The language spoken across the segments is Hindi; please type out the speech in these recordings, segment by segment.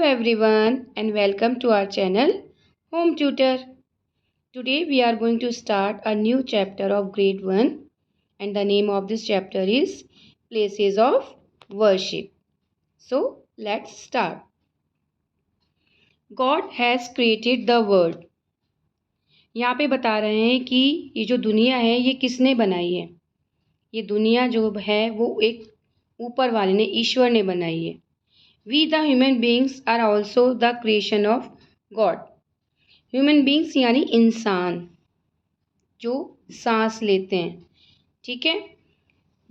Hello everyone and welcome to our channel Home Tutor. Today we are going to start a new chapter of grade 1 and the name of this chapter is Places of Worship. So let's start. God has created the world. यहाँ पे बता रहे हैं कि ये जो दुनिया है ये किसने बनाई है। ये दुनिया जो है वो एक ऊपर वाले ने, ईश्वर ने बनाई है। We the human beings are also the creation of God. Human beings यानी इंसान जो सांस लेते हैं, ठीक है,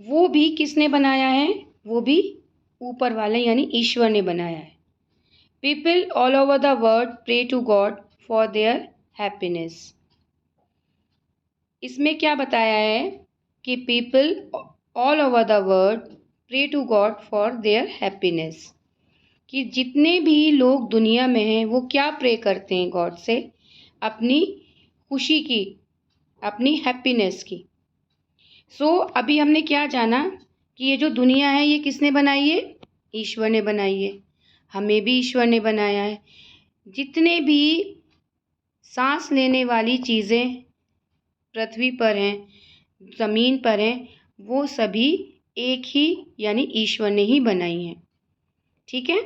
वो भी किसने बनाया है? वो भी ऊपर वाले यानी ईश्वर ने बनाया है। People all over the world pray to God for their happiness. इसमें क्या बताया है कि people all over the world pray to God for their happiness, कि जितने भी लोग दुनिया में हैं वो क्या प्रे करते हैं गॉड से? अपनी खुशी की, अपनी हैप्पीनेस की। अभी हमने क्या जाना कि ये जो दुनिया है ये किसने बनाई है? ईश्वर ने बनाई है। हमें भी ईश्वर ने बनाया है। जितने भी सांस लेने वाली चीज़ें पृथ्वी पर हैं, ज़मीन पर हैं, वो सभी एक ही यानी ईश्वर ने ही बनाई हैं, ठीक है।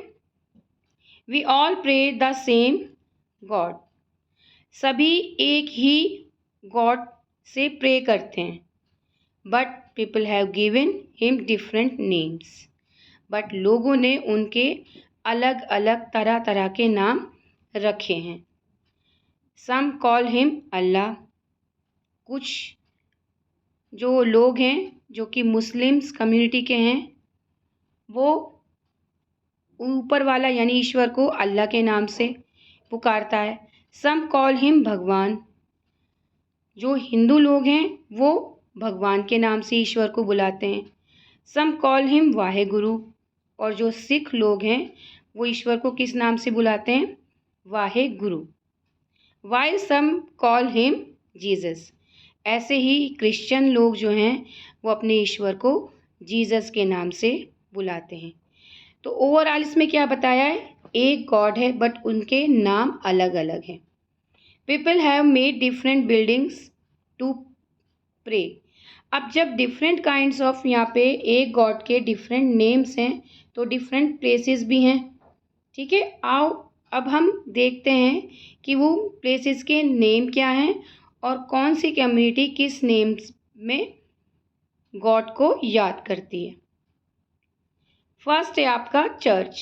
We all pray the same God. सभी एक ही गॉड से प्रे करते हैं। But people have given him different names. बट लोगों ने उनके अलग अलग तरह तरह के नाम रखे हैं। सम कॉल हिम अल्लाह। कुछ जो लोग हैं जो कि मुस्लिम्स कम्युनिटी के हैं, वो ऊपर वाला यानी ईश्वर को अल्लाह के नाम से पुकारता है। सम कॉल हिम भगवान। जो हिंदू लोग हैं वो भगवान के नाम से ईश्वर को बुलाते हैं। सम कॉल हिम वाहे गुरु। और जो सिख लोग हैं वो ईश्वर को किस नाम से बुलाते हैं? Waheguru. While some call him Jesus. ऐसे ही क्रिश्चियन लोग जो हैं वो अपने ईश्वर को जीसस के नाम से बुलाते हैं। तो ओवरऑल इसमें क्या बताया है? एक गॉड है बट उनके नाम अलग अलग हैं। People have made different buildings to pray. अब जब डिफरेंट काइंड्स ऑफ, यहाँ पे एक गॉड के डिफरेंट नेम्स हैं तो डिफरेंट प्लेसेस भी हैं, ठीक है। आओ अब हम देखते हैं कि वो प्लेसेस के नेम क्या हैं और कौन सी कम्युनिटी किस नेम्स में गॉड को याद करती है। फर्स्ट है आपका church.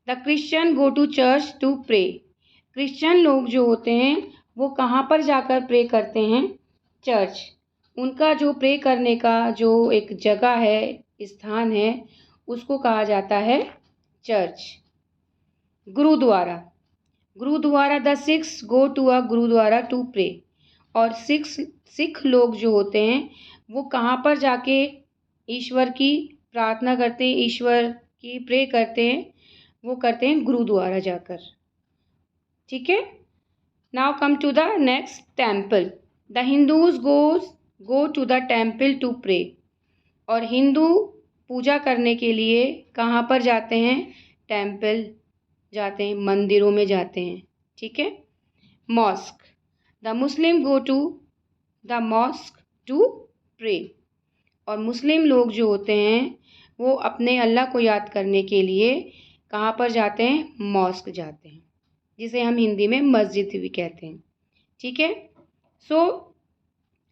The Christian go to church to pray. Christian लोग जो होते हैं वो कहाँ पर जाकर प्रे करते हैं? चर्च। उनका जो प्रे करने का जो एक जगह है, स्थान है, उसको कहा जाता है church. Gurdwara. Gurdwara, the Sikhs go to a gurdwara to pray. और सिख लोग जो होते हैं वो कहाँ पर जाके ईश्वर की प्रार्थना करते हैं, ईश्वर की प्रे करते हैं? वो करते हैं गुरुद्वारा जाकर, ठीक है। Now come to the next, temple. The Hindus go to the temple to pray. और हिंदू पूजा करने के लिए कहाँ पर जाते हैं? टेम्पल जाते हैं, मंदिरों में जाते हैं, ठीक है। Mosque. The Muslim go to the mosque to pray. और मुस्लिम लोग जो होते हैं वो अपने अल्लाह को याद करने के लिए कहाँ पर जाते हैं? मॉस्क जाते हैं, जिसे हम हिंदी में मस्जिद भी कहते हैं, ठीक है। So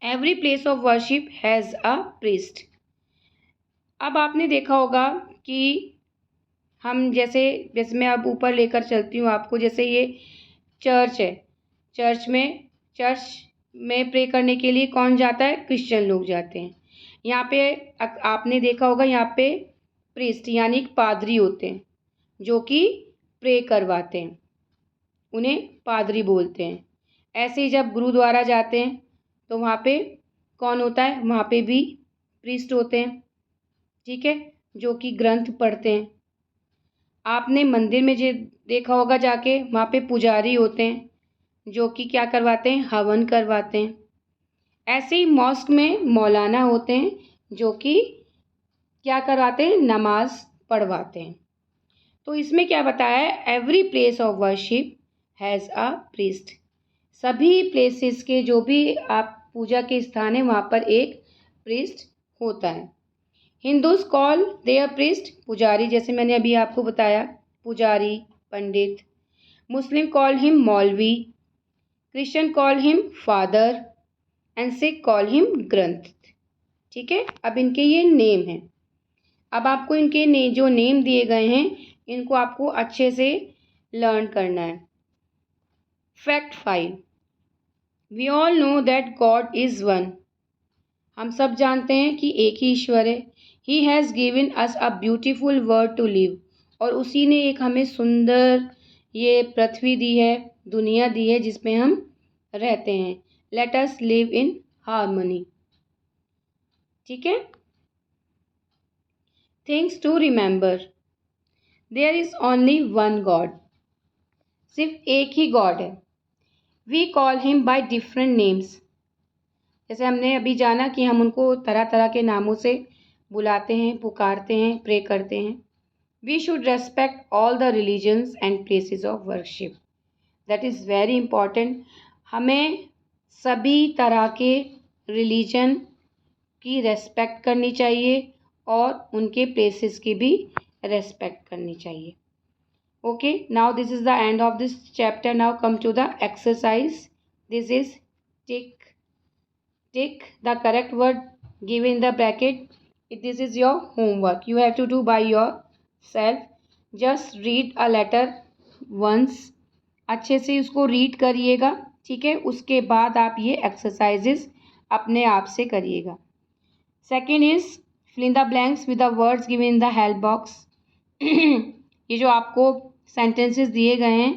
every place of worship has a priest. अब आपने देखा होगा कि हम जैसे मैं अब ऊपर लेकर चलती हूँ आपको, जैसे ये चर्च है। चर्च में प्रे करने के लिए कौन जाता है? क्रिश्चियन लोग जाते हैं। यहाँ पे आपने देखा होगा यहाँ पे प्रीस्ट यानी पादरी होते हैं जो कि प्रे करवाते हैं, उन्हें पादरी बोलते हैं। ऐसे ही जब गुरुद्वारा जाते हैं तो वहाँ पे कौन होता है? वहाँ पे भी प्रीस्ट होते हैं, ठीक है, जो कि ग्रंथ पढ़ते हैं। आपने मंदिर में जो देखा होगा जाके, वहाँ पे पुजारी होते हैं जो कि क्या करवाते हैं? हवन करवाते हैं। ऐसे ही मॉस्क में मौलाना होते हैं जो कि क्या करवाते हैं? नमाज पढ़वाते हैं। तो इसमें क्या बताया है, every place of worship has a priest. सभी प्लेसेस के जो भी आप पूजा के स्थान है वहाँ पर एक प्रीस्ट होता है। हिंदूज कॉल देयर प्रीस्ट पुजारी, जैसे मैंने अभी आपको बताया, पुजारी, पंडित। मुस्लिम कॉल हिम मौलवी, Christian call him father and Sikh call him ग्रंथ। ठीक है, अब इनके ये नेम हैं। अब आपको इनके जो नेम दिए गए हैं इनको आपको अच्छे से लर्न करना है। Fact 5, we all know that God is one. हम सब जानते हैं कि एक ही ईश्वर है। He has given us a beautiful world to live, और उसी ने एक हमें सुंदर ये पृथ्वी दी है, दुनिया दी है जिसमें हम रहते हैं। Let us live in harmony. ठीक है। Things to remember, there is only one God. सिर्फ एक ही गॉड है। We call him by different names. जैसे हमने अभी जाना कि हम उनको तरह तरह के नामों से बुलाते हैं, पुकारते हैं, प्रे करते हैं। We should respect all the religions and places of worship. That is very important. हमें सभी तरह के रिलीजन की रेस्पेक्ट करनी चाहिए और उनके प्लेसेस की भी रेस्पेक्ट करनी चाहिए। Okay, now this is the end of this chapter. Now come to the exercise. This is tick the correct word given in the bracket. This is your homework. You have to do by yourself. Just read a letter once. अच्छे से उसको रीड करिएगा, ठीक है। उसके बाद आप ये एक्सरसाइजेस अपने आप से करिएगा। Second is fill in the blanks with the words given in the help box. ये जो आपको सेंटेंसेस दिए गए हैं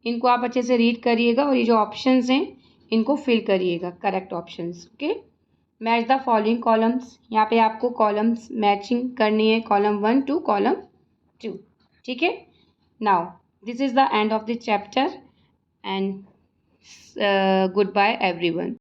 इनको आप अच्छे से रीड करिएगा और ये जो ऑप्शंस हैं इनको फिल करिएगा, correct options. Okay, match the following columns. यहाँ पे आपको कॉलम्स मैचिंग करनी है, कॉलम 1 टू कॉलम 2। ठीक है। Now this is the end of the chapter and goodbye everyone.